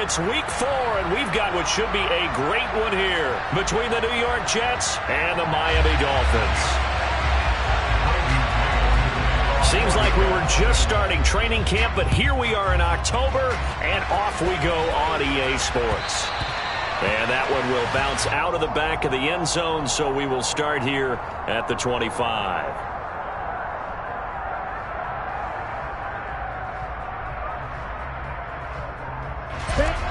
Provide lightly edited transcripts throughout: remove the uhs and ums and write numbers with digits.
It's week 4, and we've got what should be a great one here between the New York Jets and the Miami Dolphins. Seems like we were just starting training camp, but here we are in October, and off we go on EA Sports. And that one will bounce out of the back of the end zone, so we will start here at the 25.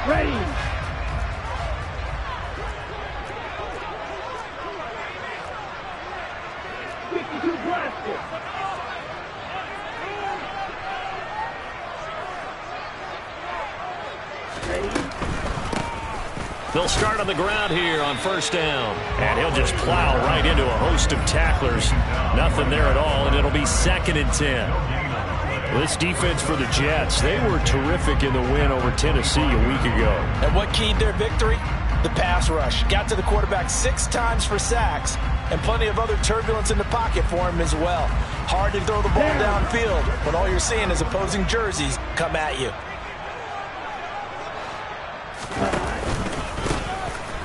Ready. They'll start on the ground here on first down. And he'll just plow right into a host of tacklers. Nothing there at all, and it'll be 2nd and 10. This defense for the Jets, they were terrific in the win over Tennessee a week ago. And what keyed their victory? The pass rush. Got to the quarterback 6 times for sacks, and plenty of other turbulence in the pocket for him as well. Hard to throw the ball downfield when all you're seeing is opposing jerseys come at you.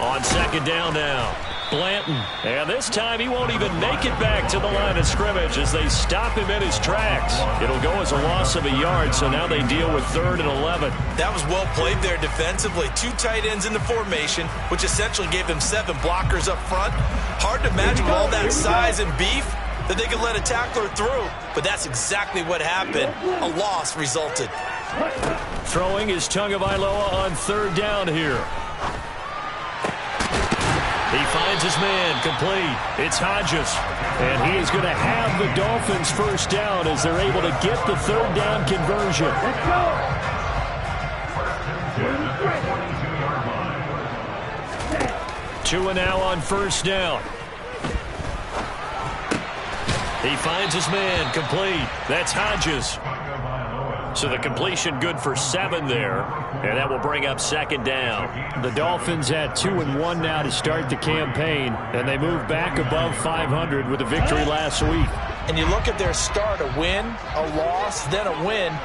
On 2nd down now, Blanton. And this time he won't even make it back to the line of scrimmage as they stop him in his tracks. It'll go as a loss of a yard, so now they deal with 3rd and 11. That was well played there defensively. 2 tight ends in the formation, which essentially gave them 7 blockers up front. Hard to imagine all that size and beef that they could let a tackler through, but that's exactly what happened. A loss resulted. Throwing is Tagovailoa on 3rd down here. He finds his man complete. It's Hodges. And he is going to have the Dolphins first down as they're able to get the 3rd down conversion. Let's go. 2 and now on first down. He finds his man complete. That's Hodges. So the completion good for 7 there, and that will bring up 2nd down. The Dolphins had 2-1 now to start the campaign, and they moved back above 500 with a victory last week. And you look at their start, a win, a loss, then a win.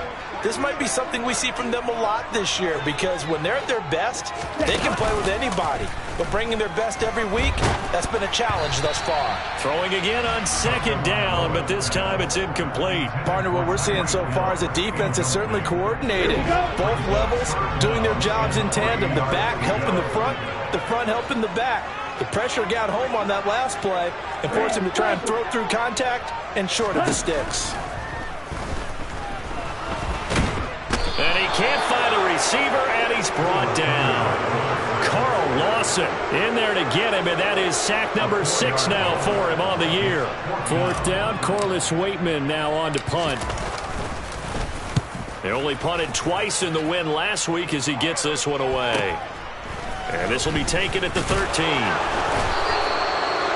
This might be something we see from them a lot this year, because when they're at their best, they can play with anybody. But bringing their best every week, that's been a challenge thus far. Throwing again on 2nd down, but this time it's incomplete. Partner, what we're seeing so far is a defense that's certainly coordinated. Both levels doing their jobs in tandem. The back helping the front helping the back. The pressure got home on that last play and forced him to try and throw through contact and short of the sticks. And he can't find a receiver, and he's brought down. Carl Lawson in there to get him, and that is sack number 6 now for him on the year. 4th down, Corliss Waitman now on to punt. They only punted twice in the win last week as he gets this one away. And this will be taken at the 13.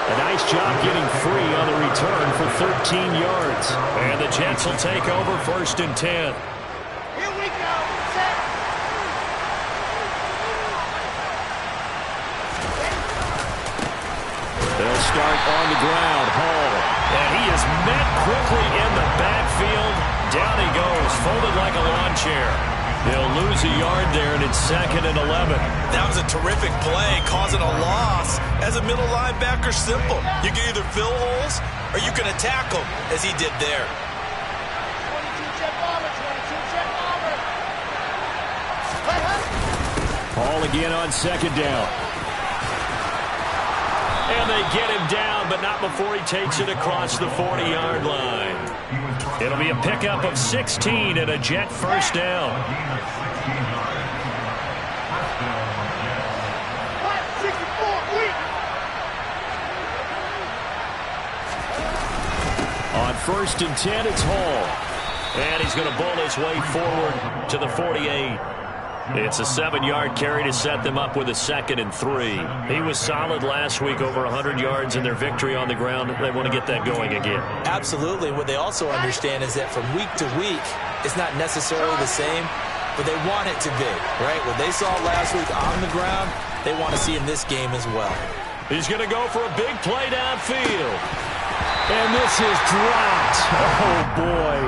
A nice job getting free on the return for 13 yards. And the Jets will take over 1st and 10. They'll start on the ground. Hall. And he is met quickly in the backfield. Down he goes, folded like a lawn chair. They'll lose a yard there, and it's 2nd and 11. That was a terrific play, causing a loss. As a middle linebacker, simple. You can either fill holes or you can attack them, as he did there. 22-check bomber, 22-check bomber. Hall again on 2nd down. And they get him down, but not before he takes it across the 40-yard line. It'll be a pickup of 16 and a Jet first down. On 1st and 10, it's Hall. And he's going to bowl his way forward to the 48. It's a 7-yard carry to set them up with a 2nd and 3. He was solid last week, over 100 yards in their victory on the ground. They want to get that going again. Absolutely. What they also understand is that from week to week, it's not necessarily the same, but they want it to be, right? What they saw last week on the ground, they want to see in this game as well. He's going to go for a big play downfield. And this is dropped. Oh, boy.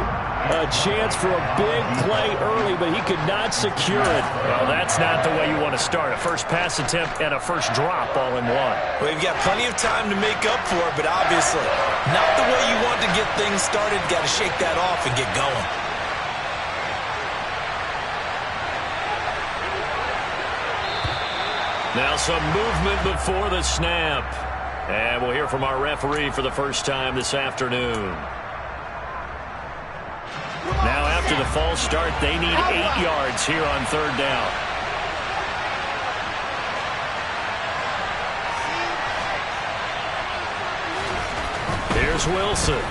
A chance for a big play early, but he could not secure it. Well, that's not the way you want to start. A first pass attempt and a first drop all in one. Well, you've got plenty of time to make up for it, but obviously not the way you want to get things started. Got to shake that off and get going. Now some movement before the snap. And we'll hear from our referee for the first time this afternoon. Now after the false start, they need 8 yards here on third down. Here's Wilson.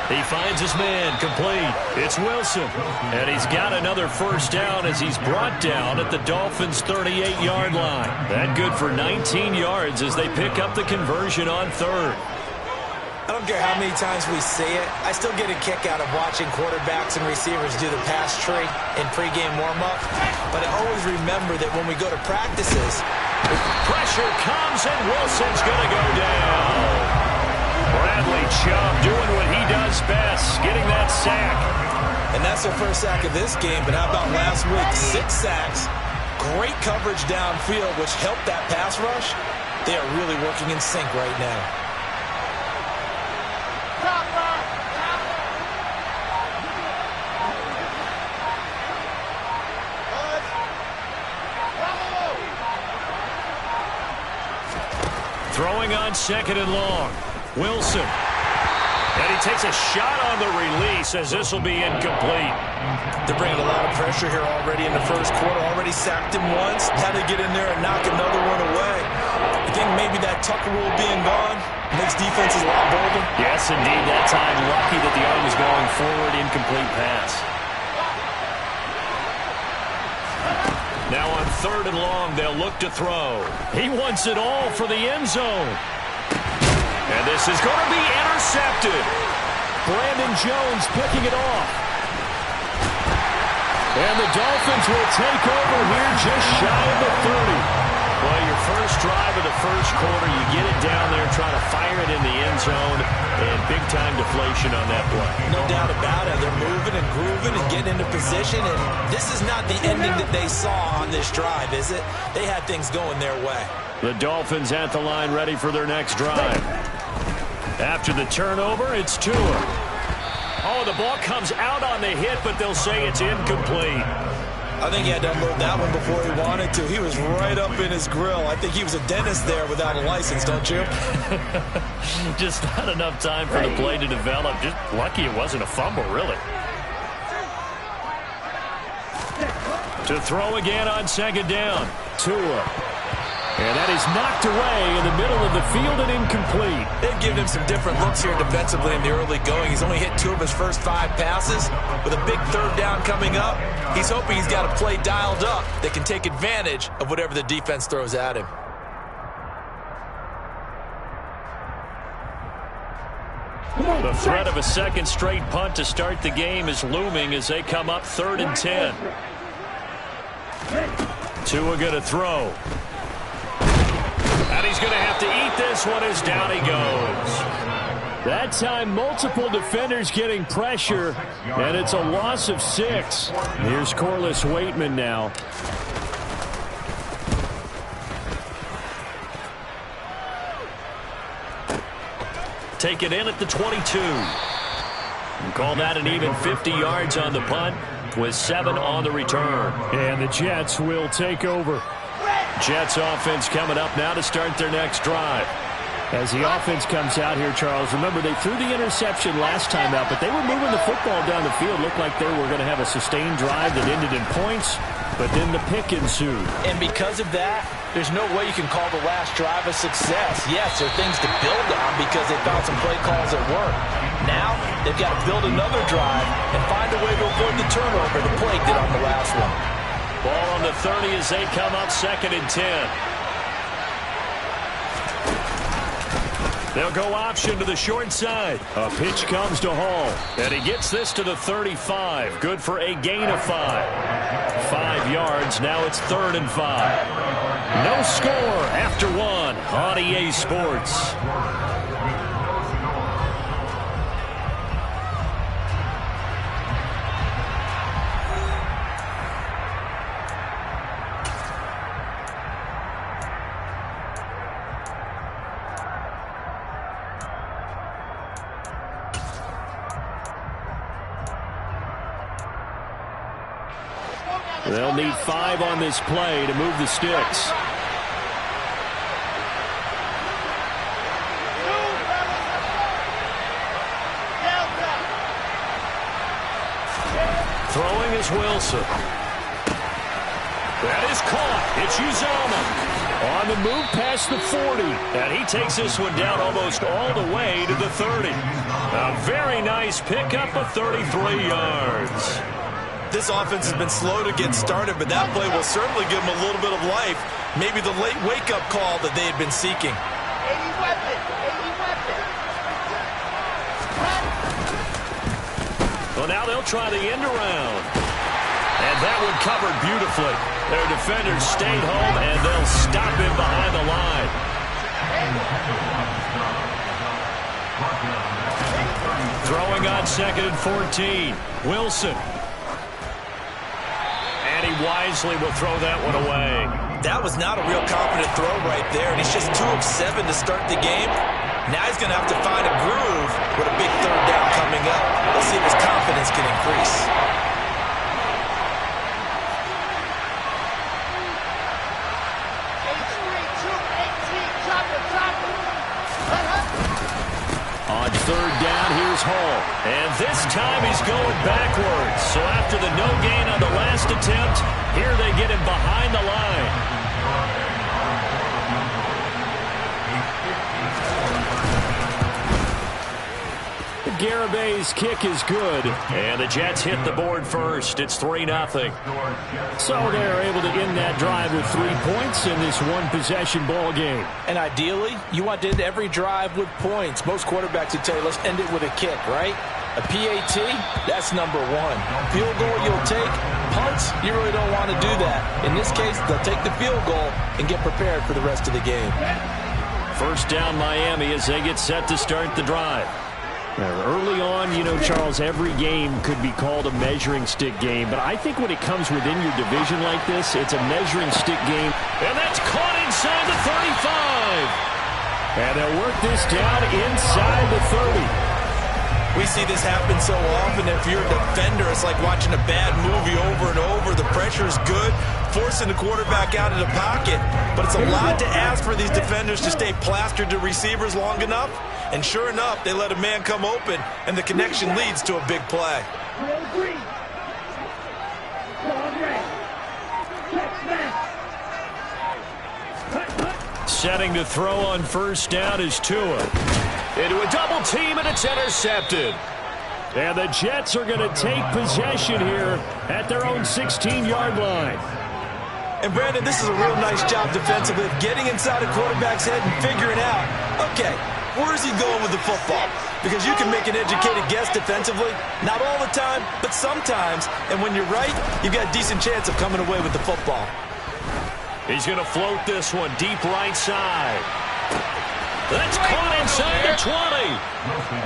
He finds his man, complete. It's Wilson. And he's got another first down as he's brought down at the Dolphins' 38-yard line. That good for 19 yards as they pick up the conversion on third. I don't care how many times we say it, I still get a kick out of watching quarterbacks and receivers do the pass tree in pregame warm-up. But I always remember that when we go to practices, pressure comes and Wilson's going to go down. Bradley Chubb doing what he does best, getting that sack. And that's their first sack of this game, but how about last week? 6 sacks, great coverage downfield, which helped that pass rush. They are really working in sync right now. Throwing on second and long. Wilson. And he takes a shot on the release as this will be incomplete. They're bringing a lot of pressure here already in the first quarter. Already sacked him once. Had to get in there and knock another one away. I think maybe that Tucker rule being gone makes defenses a lot bolder. Yes, indeed. That time lucky that the arm was going forward. Incomplete pass. Now on third and long, they'll look to throw. He wants it all for the end zone. And this is going to be intercepted. Brandon Jones picking it off. And the Dolphins will take over here just shy of the 30. Well, your first drive of the first quarter, you get it down there, try to fire it in the end zone, and big-time deflation on that play. No doubt about it. They're moving and grooving and getting into position, and this is not the ending that they saw on this drive, is it? They had things going their way. The Dolphins at the line ready for their next drive. After the turnover, it's Tua. Oh, the ball comes out on the hit, but they'll say it's incomplete. I think he had to unload that one before he wanted to. He was right up in his grill. I think he was a dentist there without a license, don't you? Just not enough time for the play to develop. Just lucky it wasn't a fumble, really. To throw again on second down. Tua. And that is knocked away in the middle of the field and incomplete. They've given him some different looks here defensively in the early going. He's only hit 2 of his first 5 passes. With a big third down coming up, he's hoping he's got a play dialed up that can take advantage of whatever the defense throws at him. The threat of a second straight punt to start the game is looming as they come up 3rd and 10. Tua going to throw. And he's going to have to eat this one as down he goes. That time, multiple defenders getting pressure, and it's a loss of 6. Here's Corliss Waitman now. Take it in at the 22. And call that an even 50 yards on the punt with 7 on the return. And the Jets will take over. Jets offense coming up now to start their next drive. As the offense comes out here, Charles, remember they threw the interception last time out, but they were moving the football down the field. Looked like they were going to have a sustained drive that ended in points, but then the pick ensued. And because of that, there's no way you can call the last drive a success. Yes, there are things to build on because they found some play calls that work. Now, they've got to build another drive and find a way to avoid the turnover the Plague did on the last one. Ball on the 30 as they come up 2nd and 10. They'll go option to the short side. A pitch comes to Hall. And he gets this to the 35. Good for a gain of 5. 5 yards. Now it's 3rd and 5. No score after 1 on EA Sports. They'll need 5 on this play to move the sticks. Throwing is Wilson. That is caught. It's Uzomah. On the move past the 40. And he takes this one down almost all the way to the 30. A very nice pickup of 33 yards. This offense has been slow to get started, but that play will certainly give them a little bit of life. Maybe the late wake-up call that they had been seeking. 80 weapon. 80 weapon. Well, now they'll try the end around. And that one covered beautifully. Their defenders stayed home, and they'll stop him behind the line. Throwing on 2nd and 14. Wilson. And he wisely will throw that one away. That was not a real confident throw right there, and he's just 2 of 7 to start the game. Now he's going to have to find a groove with a big 3rd down coming up. Let's see if his confidence can increase. On 3rd down, here's Hall. And this time he's going backwards. So after the no gain on the last attempt, here they get him behind the line. Garabay's kick is good. And the Jets hit the board first. It's 3-0. So they're able to end that drive with 3 points in this one-possession ball game. And ideally, you want to end every drive with points. Most quarterbacks would tell you, let's end it with a kick, right? A PAT, that's number 1. Field goal you'll take. Punts, you really don't want to do that. In this case, they'll take the field goal and get prepared for the rest of the game. First down Miami as they get set to start the drive. Early on, you know, Charles, every game could be called a measuring stick game, but I think when it comes within your division like this, it's a measuring stick game. And that's caught inside the 35. And they'll work this down inside the 30. We see this happen so often. If you're a defender, it's like watching a bad movie over and over. The pressure is good, forcing the quarterback out of the pocket. But it's a lot to ask for these defenders to stay plastered to receivers long enough. And sure enough, they let a man come open, and the connection leads to a big play. Setting to throw on first down is Tua. Into a double team, and it's intercepted. And the Jets are going to take possession here at their own 16-yard line. And, Brandon, this is a real nice job defensively of getting inside a quarterback's head and figuring out, okay, where's he going with the football? Because you can make an educated guess defensively. Not all the time, but sometimes. And when you're right, you've got a decent chance of coming away with the football. He's going to float this one deep right side. That's caught inside the 20.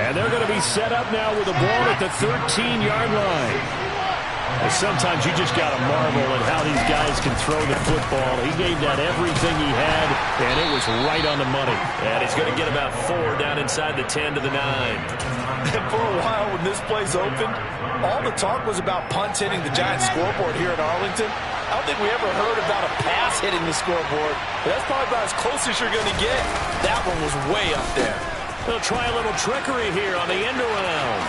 And they're going to be set up now with the ball at the 13-yard line. Sometimes you just got to marvel at how these guys can throw the football. He gave that everything he had, and it was right on the money. And he's going to get about 4 down inside the 10 to the 9. And for a while when this play's opened, all the talk was about punts hitting the Giants scoreboard here in Arlington. I don't think we ever heard about a pass hitting the scoreboard, but that's probably about as close as you're going to get. That one was way up there. They'll try a little trickery here on the end around.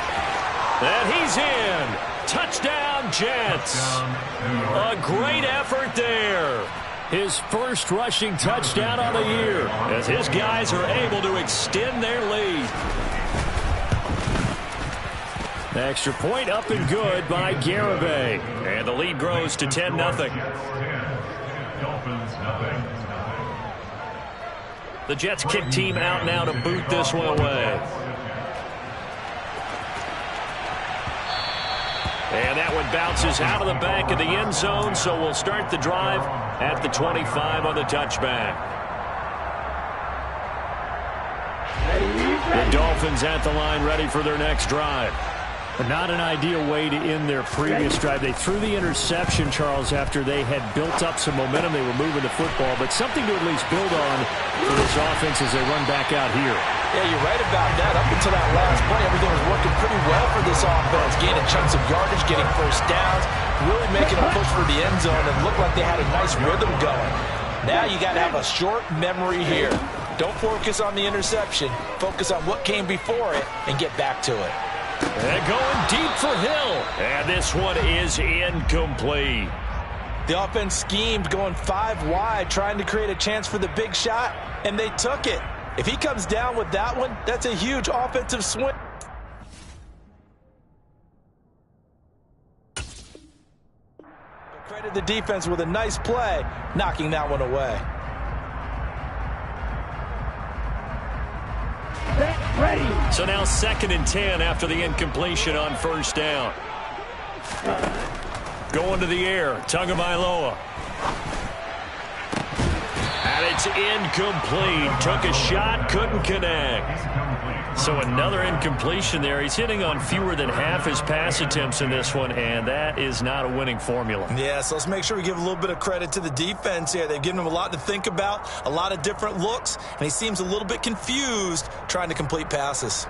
And he's in. Touchdown, Jets. A great effort there. His first rushing touchdown on the year as his guys are able to extend their lead. The extra point up and good by Garibay. And the lead grows to 10-0. The Jets kick team out now to boot this one away. And that one bounces out of the back of the end zone, so we'll start the drive at the 25 on the touchback. The Dolphins at the line ready for their next drive. Not an ideal way to end their previous drive. They threw the interception, Charles, after they had built up some momentum. They were moving the football, but something to at least build on for this offense as they run back out here. Yeah, you're right about that. Up until that last play, everything was working pretty well for this offense. Gaining chunks of yardage, getting first downs, really making a push for the end zone, and looked like they had a nice rhythm going. Now you got to have a short memory here. Don't focus on the interception. Focus on what came before it and get back to it. And going deep for Hill. And this one is incomplete. The offense schemed going 5 wide, trying to create a chance for the big shot, and they took it. If he comes down with that one, that's a huge offensive swing. Credit the defense with a nice play, knocking that one away. Ready. So now 2nd and 10 after the incompletion on first down. Going to the air, Tagovailoa. And it's incomplete. Took a shot, couldn't connect. So another incompletion there. He's hitting on fewer than half his pass attempts in this one, and that is not a winning formula. Yeah, so let's make sure we give a little bit of credit to the defense here. They've given him a lot to think about, a lot of different looks, and he seems a little bit confused trying to complete passes.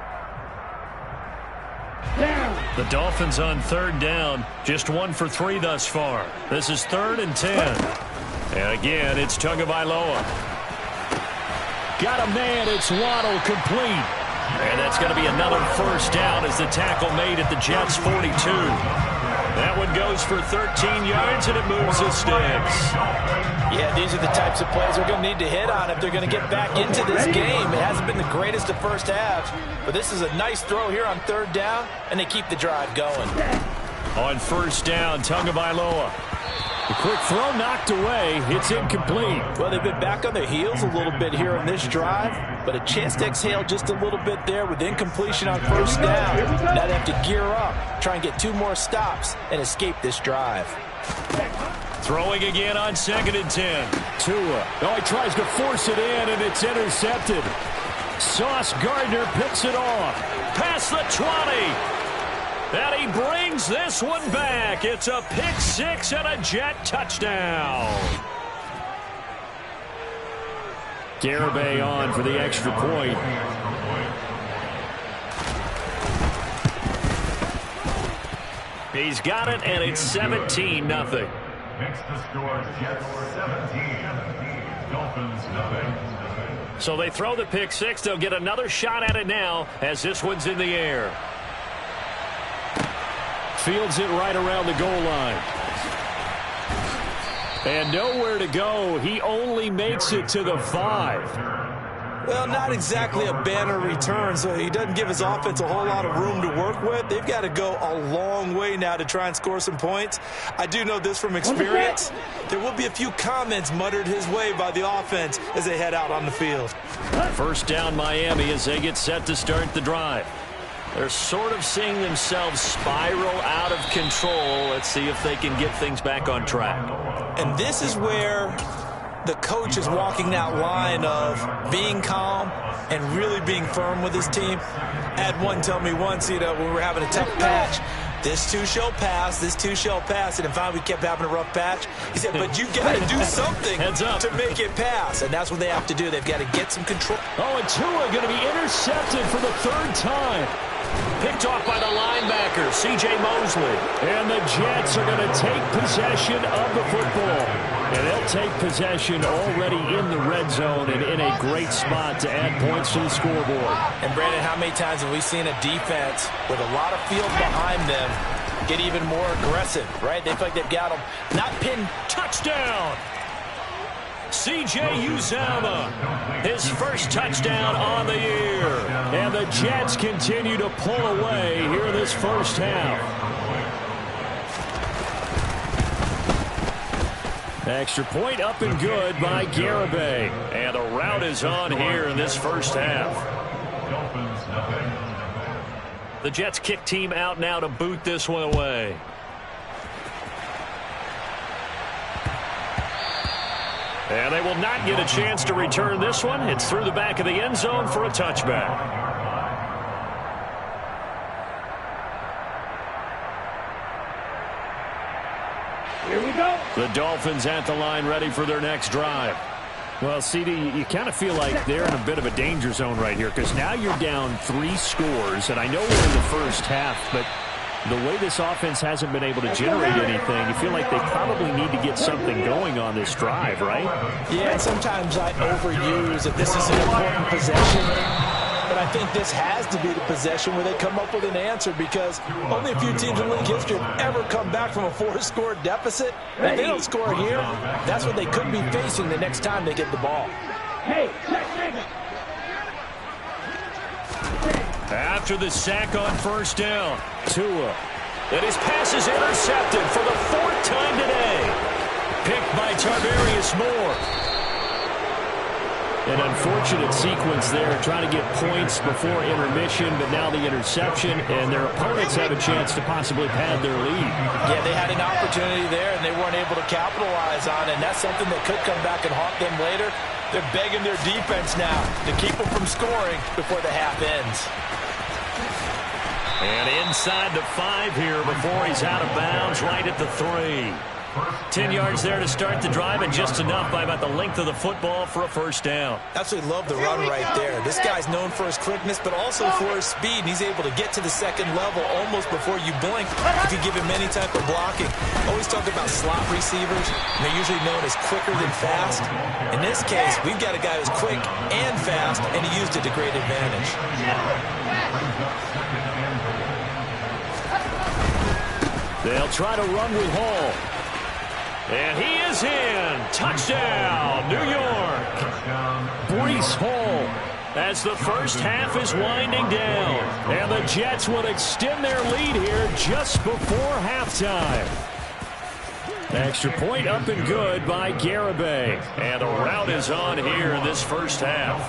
The Dolphins on 3rd down, just 1 for 3 thus far. This is 3rd and 10. And again, it's Tagovailoa. Got a man, it's Waddle, complete. And that's going to be another first down as the tackle made at the Jets' 42. That one goes for 13 yards, and it moves the sticks. Yeah, these are the types of plays they're going to need to hit on if they're going to get back into this game. It hasn't been the greatest of first halves, but this is a nice throw here on 3rd down, and they keep the drive going. On first down, Tagovailoa. The quick throw knocked away. It's incomplete. Well, they've been back on their heels a little bit here in this drive, but a chance to exhale just a little bit there with incompletion on first down. Now they have to gear up, try and get 2 more stops, and escape this drive. Throwing again on 2nd and 10. Tua. Oh, he tries to force it in, and it's intercepted. Sauce Gardner picks it off. Past the 20. And he brings this one back. It's a pick 6 and a Jet touchdown. Garibay on for the extra point. He's got it, and it's 17-0. Makes the score Jets 17, Dolphins 0. So they throw the pick 6. They'll get another shot at it now as this one's in the air. Fields it right around the goal line. And nowhere to go. He only makes it to the 5. Well, not exactly a banner return, so he doesn't give his offense a whole lot of room to work with. They've got to go a long way now to try and score some points. I do know this from experience. There will be a few comments muttered his way by the offense as they head out on the field. First down, Miami, as they get set to start the drive. They're sort of seeing themselves spiral out of control. Let's see if they can get things back on track. And this is where the coach is walking that line of being calm and really being firm with his team. I had one tell me once, when we were having a tough patch, this too shall pass, this too shall pass. And finally we kept having a rough patch. He said, but you got to do something to make it pass. And that's what they have to do. They've got to get some control. Oh, and Tua going to be intercepted for the 3rd time. Picked off by the linebacker, C.J. Mosley. And the Jets are going to take possession of the football. And they'll take possession already in the red zone and in a great spot to add points to the scoreboard. And, Brandon, how many times have we seen a defense with a lot of field behind them get even more aggressive, right? They feel like they've got them not pinned. Touchdown! C.J. Uzomah, his first touchdown on the year. And the Jets continue to pull away here in this first half. Extra point up and good by Garibay. And a rout is on here in this first half. The Jets kick team out now to boot this one away. And they will not get a chance to return this one. It's through the back of the end zone for a touchback. Here we go. The Dolphins at the line ready for their next drive. Well, CD, you kind of feel like they're in a bit of a danger zone right here because now you're down 3 scores, and I know we're in the first half, but the way this offense hasn't been able to generate anything, you feel like they probably need to get something going on this drive, right? Yeah, and sometimes I overuse that this is an important possession, but I think this has to be the possession where they come up with an answer because only a few teams in league history have ever come back from a 4-score deficit. If they don't score here, that's what they could be facing the next time they get the ball. Hey, After the sack on first down, Tua. And his pass is intercepted for the 4th time today. Picked by Tarvarius Moore. An unfortunate sequence there, trying to get points before intermission, but now the interception, and their opponents have a chance to possibly pad their lead. Yeah, they had an opportunity there, and they weren't able to capitalize on it, and that's something that could come back and haunt them later. They're begging their defense now to keep them from scoring before the half ends. And inside the 5 here before he's out of bounds, right at the 3. 10 yards there to start the drive, and just enough by about the length of the football for a first down. Absolutely love the run right there. This guy's known for his quickness, but also for his speed. And he's able to get to the second level almost before you blink if you give him any type of blocking. Always talk about slot receivers, and they're usually known as quicker than fast. In this case, we've got a guy who's quick and fast, and he used it to great advantage. They'll try to run with Hall. And he is in. Touchdown, New York. Breece Hall as the first half is winding down. And the Jets will extend their lead here just before halftime. Extra point up and good by Garibay. And the route is on here in this first half.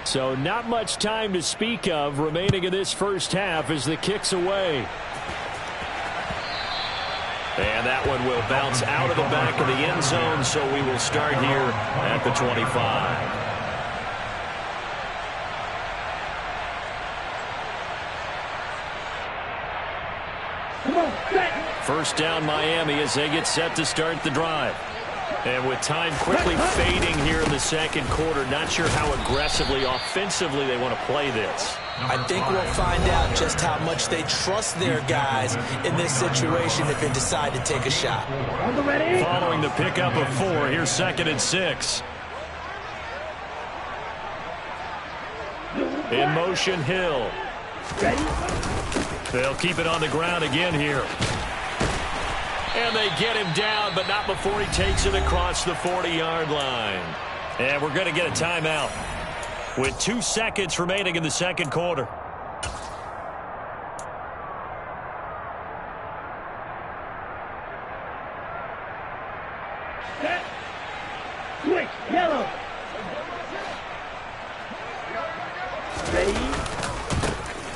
So not much time to speak of remaining in this first half as the kick's away. And that one will bounce out of the back of the end zone, so we will start here at the 25. First down Miami as they get set to start the drive. And with time quickly fading here in the second quarter, not sure how aggressively, offensively they want to play this. I think we'll find out just how much they trust their guys in this situation if they decide to take a shot. Following the pickup of 4, here's 2nd and 6. In motion, Hill. They'll keep it on the ground again here. And they get him down, but not before he takes it across the 40-yard line. And we're going to get a timeout with 2 seconds remaining in the second quarter. Set. Switch. Yellow. Ready.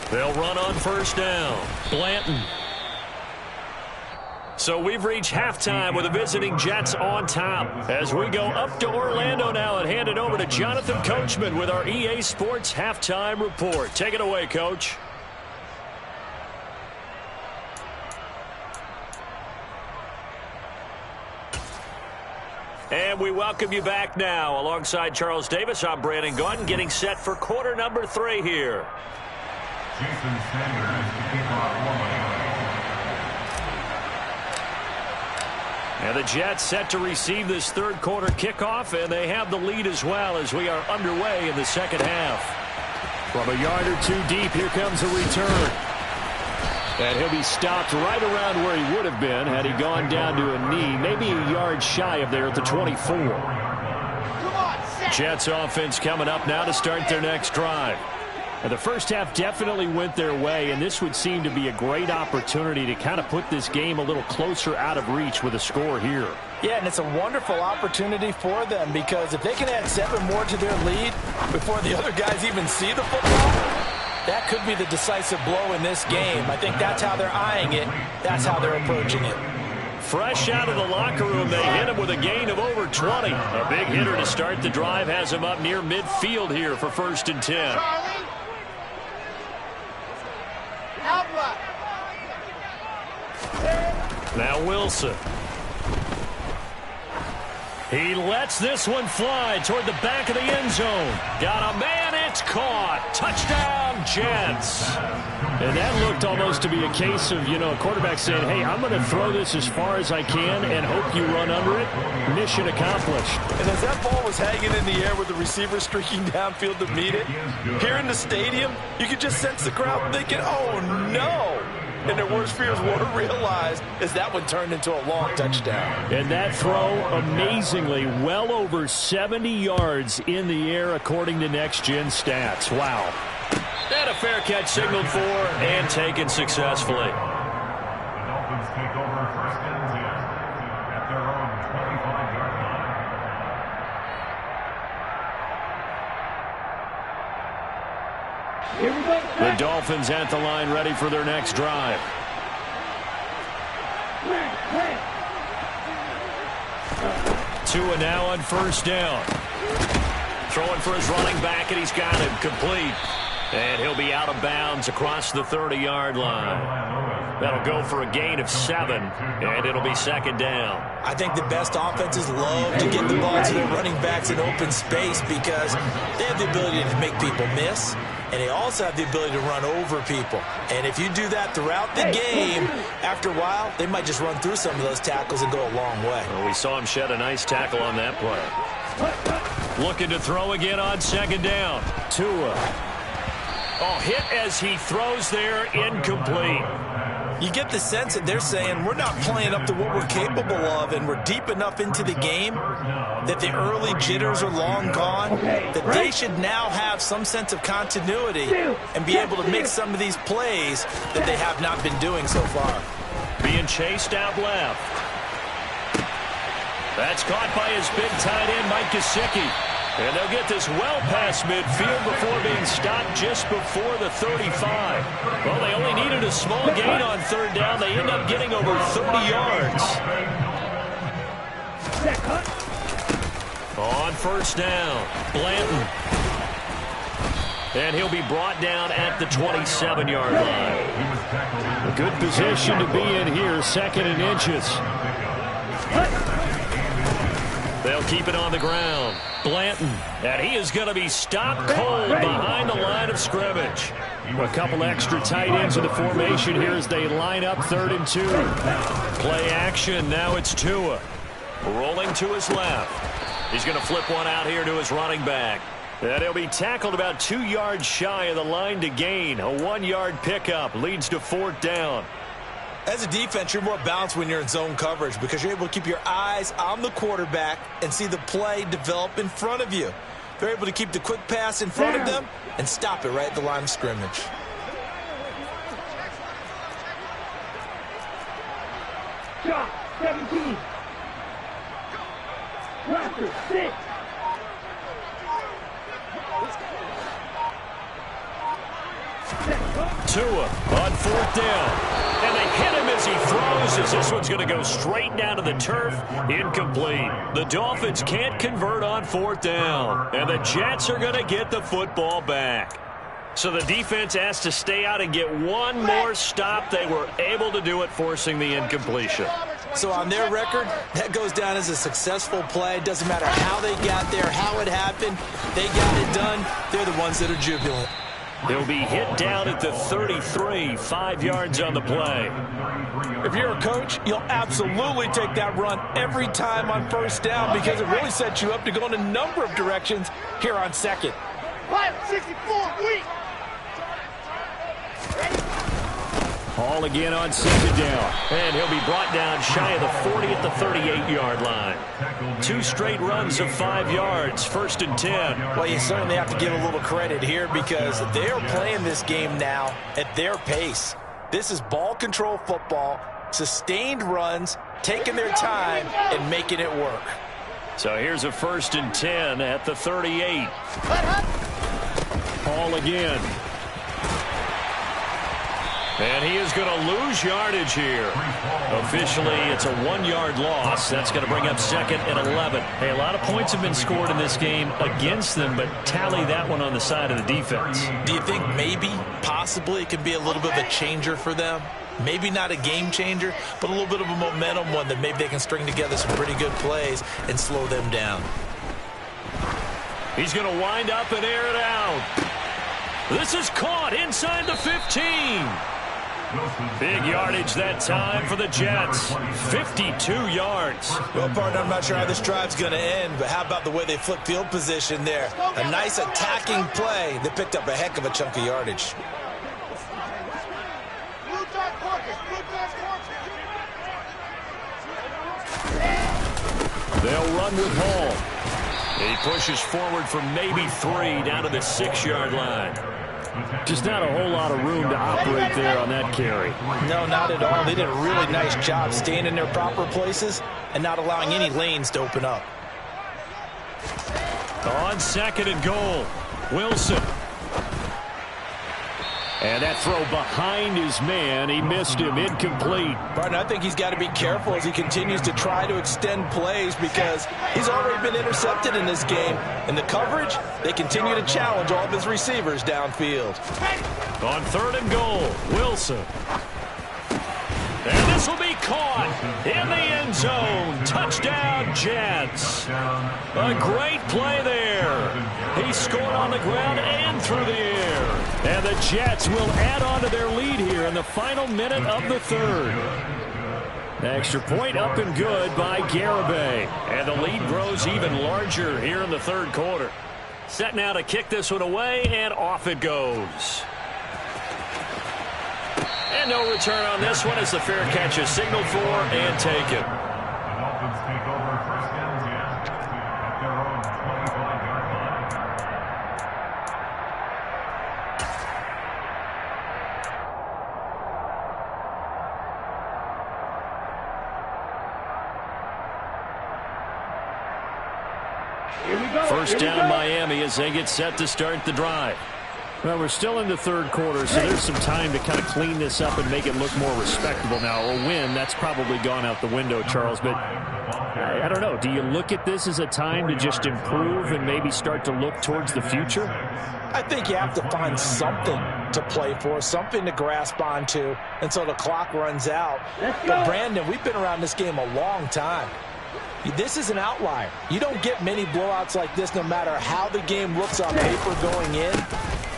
They'll run on first down. Blanton. So we've reached halftime with the visiting Jets on top. As we go up to Orlando now and hand it over to Jonathan Coachman with our EA Sports Halftime Report. Take it away, Coach. And we welcome you back now. Alongside Charles Davis, I'm Brandon Gaudin, getting set for quarter number 3 here. Jason Sanders to keep on one. And the Jets set to receive this third quarter kickoff, and they have the lead as well as we are underway in the second half. From a yard or 2 deep, here comes a return. And he'll be stopped right around where he would have been had he gone down to a knee, maybe a yard shy of there at the 24. Jets offense coming up now to start their next drive. And the first half definitely went their way, and this would seem to be a great opportunity to kind of put this game a little closer out of reach with a score here. Yeah, and it's a wonderful opportunity for them because if they can add 7 more to their lead before the other guys even see the football, that could be the decisive blow in this game. I think that's how they're eyeing it. That's how they're approaching it. Fresh out of the locker room, they hit him with a gain of over 20. A big hitter to start the drive has him up near midfield here for 1st and 10. Now Wilson. He lets this one fly toward the back of the end zone. Got a man, it's caught. Touchdown, Jets. And that looked almost to be a case of, a quarterback saying, hey, I'm going to throw this as far as I can and hope you run under it. Mission accomplished. And as that ball was hanging in the air with the receiver streaking downfield to meet it, here in the stadium, you could just sense the crowd thinking, oh, no. And their worst fears weren't realized as that one turned into a long touchdown. And that throw, amazingly, well over 70 yards in the air, according to next-gen stats. Wow. And a fair catch signaled for and taken successfully. The Dolphins take over first and 10 at their own 25-yard line. Here we go. The Dolphins at the line, ready for their next drive. Tua now on first down. Throwing for his running back, and he's got him complete. And he'll be out of bounds across the 30-yard line. That'll go for a gain of 7, and it'll be second down. I think the best offenses love to get the ball to their running backs in open space because they have the ability to make people miss, and they also have the ability to run over people. And if you do that throughout the game, after a while, they might just run through some of those tackles and go a long way. Well, we saw him shed a nice tackle on that play. Looking to throw again on second down. Tua. Oh, hit as he throws there, incomplete. You get the sense that they're saying we're not playing up to what we're capable of, and we're deep enough into the game that the early jitters are long gone, that they should now have some sense of continuity and be able to make some of these plays that they have not been doing so far. Being chased out left. That's caught by his big tight end, Mike Gesicki. And they'll get this well past midfield before being stopped just before the 35. Well, they only needed a small gain on third down. They end up getting over 30 yards. On first down, Blanton. And he'll be brought down at the 27-yard line. A good position to be in here, second and inches. They'll keep it on the ground. Blanton, and he is going to be stopped cold behind the line of scrimmage. A couple extra tight ends in the formation here as they line up 3rd and 2. Play action, now it's Tua. Rolling to his left. He's going to flip one out here to his running back. And he'll be tackled about 2 yards shy of the line to gain. A 1-yard pickup leads to 4th down. As a defense, you're more balanced when you're in zone coverage because you're able to keep your eyes on the quarterback and see the play develop in front of you. They're able to keep the quick pass in front of them and stop it right at the line of scrimmage. Shot 17. Roster 6. Tua on 4th down. And they hit him as he throws, as this one's going to go straight down to the turf. Incomplete. The Dolphins can't convert on 4th down. And the Jets are going to get the football back. So the defense has to stay out and get one more stop. They were able to do it, forcing the incompletion. So on their record, that goes down as a successful play. It doesn't matter how they got there, how it happened. They got it done. They're the ones that are jubilant. He'll be hit down at the 33, 5 yards on the play. If you're a coach, you'll absolutely take that run every time on first down because it really sets you up to go in a number of directions here on second. 564, weak. Hall again on second down. And he'll be brought down shy of the 40 at the 38-yard line. 2 straight runs of 5 yards, 1st and 10. Well, you certainly have to give a little credit here because they are playing this game now at their pace. This is ball control football, sustained runs, taking their time and making it work. So here's a 1st and 10 at the 38. Hall again. And he is going to lose yardage here. Officially, it's a 1-yard loss. That's going to bring up 2nd and 11. Hey, a lot of points have been scored in this game against them, but tally that one on the side of the defense. Do you think maybe, possibly, it could be a little bit of a changer for them? Maybe not a game changer, but a little bit of a momentum one that maybe they can string together some pretty good plays and slow them down. He's going to wind up and air it out. This is caught inside the 15. Big yardage that time for the Jets. 52 yards. Well, partner, I'm not sure how this drive's going to end, but how about the way they flip field position there? A nice attacking play. They picked up a heck of a chunk of yardage. They'll run with Hall. He pushes forward for maybe 3 down to the 6-yard line. Just not a whole lot of room to operate there on that carry. No, not at all. They did a really nice job staying in their proper places and not allowing any lanes to open up. On 2nd and goal, Wilson. And that throw behind his man. He missed him. Incomplete. Barton, I think he's got to be careful as he continues to try to extend plays because he's already been intercepted in this game. In the coverage, they continue to challenge all of his receivers downfield. On 3rd and goal, Wilson. And this will be caught in the end zone. Touchdown, Jets. A great play there. He scored on the ground and through the air. And the Jets will add on to their lead here in the final minute of the 3rd. Extra point up and good by Garibay. And the lead grows even larger here in the 3rd quarter. Set now to kick this one away, and off it goes. And no return on this one as the fair catch is signaled for and taken. The Dolphins take over 1st and 10 at their own 25-yard line. Here we go. First Here we down go. Miami as they get set to start the drive. Well, we're still in the 3rd quarter, so there's some time to kind of clean this up and make it look more respectable now. A win, that's probably gone out the window, Charles. But I don't know. Do you look at this as a time to just improve and maybe start to look towards the future? I think you have to find something to play for, something to grasp onto until the clock runs out. But, Brandon, we've been around this game a long time. This is an outlier. You don't get many blowouts like this no matter how the game looks on paper going in.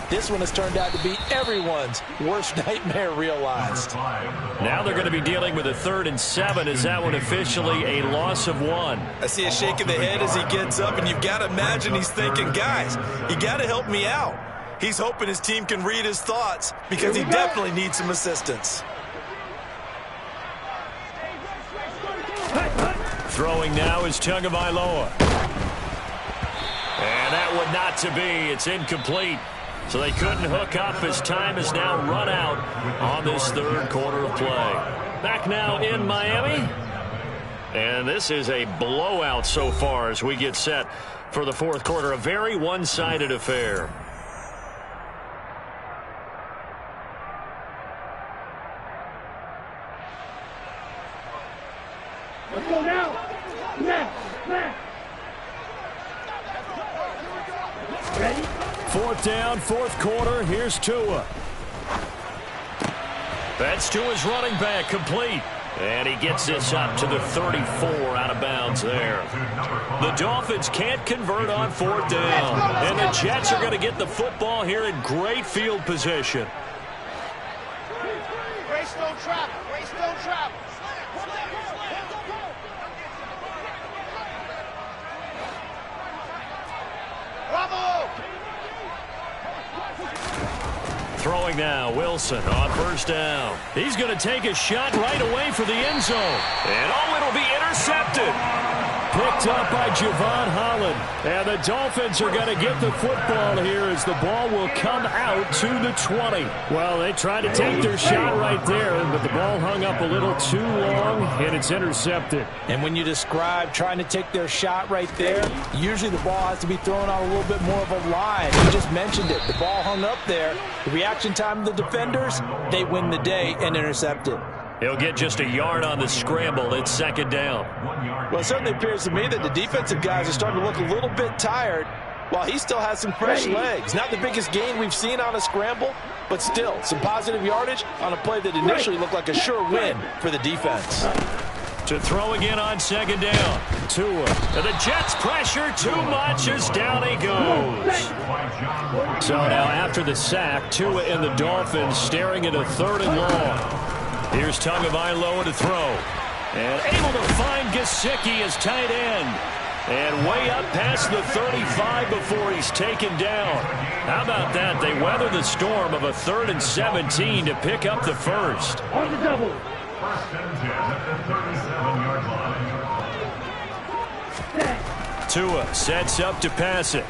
This one has turned out to be everyone's worst nightmare realized. Now they're going to be dealing with a 3rd and 7. Is that one officially a loss of 1? I see a shake of the head as he gets up, and you've got to imagine he's thinking, guys, you got to help me out. He's hoping his team can read his thoughts because he definitely needs some assistance. Throwing now is Tagovailoa. And that one not to be. It's incomplete. So they couldn't hook up as time has now run out on this 3rd quarter of play. Back now in Miami. And this is a blowout so far as we get set for the 4th quarter. A very one-sided affair. Let's go now. Now. Ready? 4th down, 4th quarter. Here's Tua. That's Tua's running back, complete. And he gets this up to the 34 out of bounds there. The Dolphins can't convert on 4th down. And the Jets are going to get the football here in great field position. Race don't travel. Race don't travel. Bravo! Throwing now, Wilson on 1st down. He's going to take a shot right away for the end zone. And it'll be intercepted. Picked up by Javon Holland. And the Dolphins are going to get the football here as the ball will come out to the 20. Well, they tried to take their shot right there, but the ball hung up a little too long, and it's intercepted. And when you describe trying to take their shot right there, usually the ball has to be thrown out a little bit more of a line. You just mentioned it. The ball hung up there. The reaction time of the defenders, they win the day and intercept it. He'll get just a yard on the scramble. It's 2nd down. Well, it certainly appears to me that the defensive guys are starting to look a little bit tired. Well, he still has some fresh legs. Not the biggest gain we've seen on a scramble, but still some positive yardage on a play that initially looked like a sure win for the defense. To throw again on second down. Tua. And the Jets pressure too much as down he goes. So now after the sack, Tua and the Dolphins staring at a 3rd and long. Here's Tagovailoa to throw. And able to find Gesicki as tight end. And way up past the 35 before he's taken down. How about that? They weather the storm of a 3rd and 17 to pick up the first. On the double. First and 10 at the 37-yard line. Tua sets up to pass it.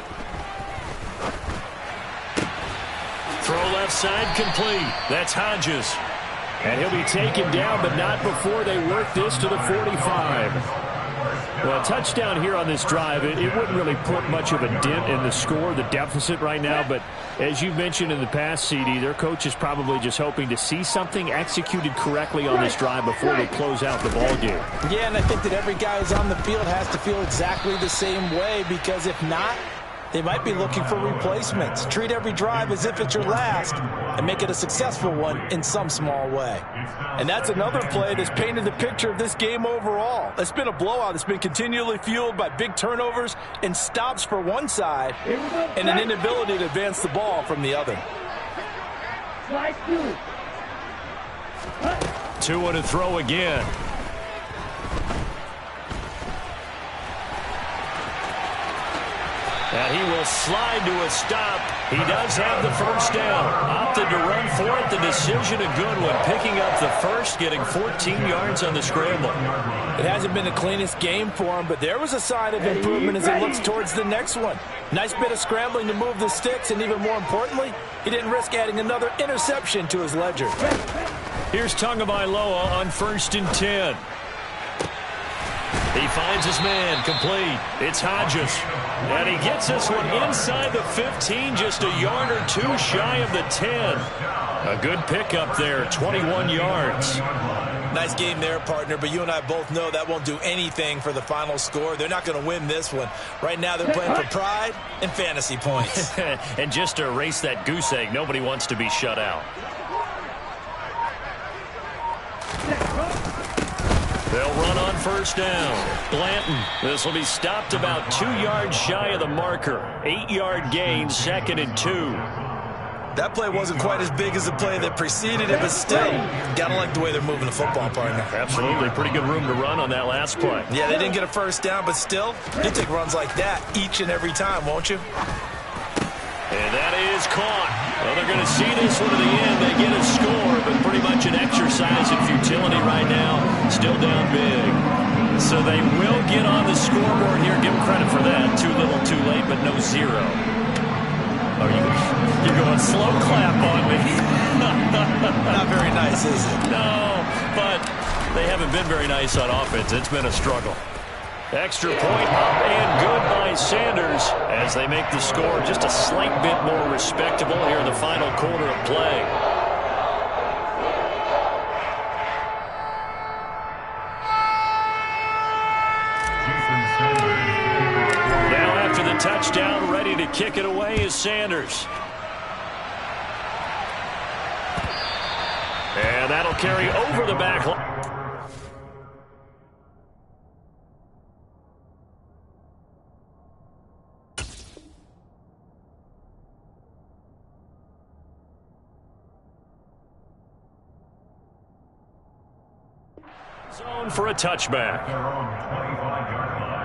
Throw left side complete. That's Hodges. And he'll be taken down, but not before they work this to the 45. Well, a touchdown here on this drive, it wouldn't really put much of a dent in the score, the deficit right now. But as you mentioned in the past, CD, their coach is probably just hoping to see something executed correctly on this drive before they close out the ball game. Yeah, and I think that every guy who's on the field has to feel exactly the same way, because if not, they might be looking for replacements. Treat every drive as if it's your last and make it a successful one in some small way. And that's another play that's painted the picture of this game overall. It's been a blowout. It's been continually fueled by big turnovers and stops for one side and an inability to advance the ball from the other. Tua to throw again. And he will slide to a stop. He does have the first down. Opted to run for it. The decision a good one. Picking up the first, getting 14 yards on the scramble. It hasn't been the cleanest game for him, but there was a sign of improvement as he looks towards the next one. Nice bit of scrambling to move the sticks, and even more importantly, he didn't risk adding another interception to his ledger. Here's Tagovailoa on 1st and 10. He finds his man, complete. It's Hodges. And he gets this one inside the 15, just a yard or two shy of the 10. A good pickup there, 21 yards. Nice game there, partner, but you and I both know that won't do anything for the final score. They're not going to win this one. Right now they're playing for pride and fantasy points. And just to erase that goose egg, nobody wants to be shut out. They'll run on 1st down. Blanton. This will be stopped about 2 yards shy of the marker. 8-yard gain, 2nd and 2. That play wasn't quite as big as the play that preceded it, but still, gotta like the way they're moving the football, partner. Absolutely. Pretty good room to run on that last play. Yeah, they didn't get a first down, but still, you take runs like that each and every time, won't you? And that is caught. Well, they're going to see this one to the end. They get a score, but pretty much an exercise in futility right now. Still down big. So they will get on the scoreboard here. Give them credit for that. Too little, too late, but no zero. Oh, you're going slow clap on me. Not very nice, is it? No, but they haven't been very nice on offense. It's been a struggle. Extra point up and good by Sanders as they make the score just a slight bit more respectable here in the final quarter of play. Now after the touchdown, ready to kick it away is Sanders. And that'll carry over the back line. Zone for a touchback. Their own 25-yard line.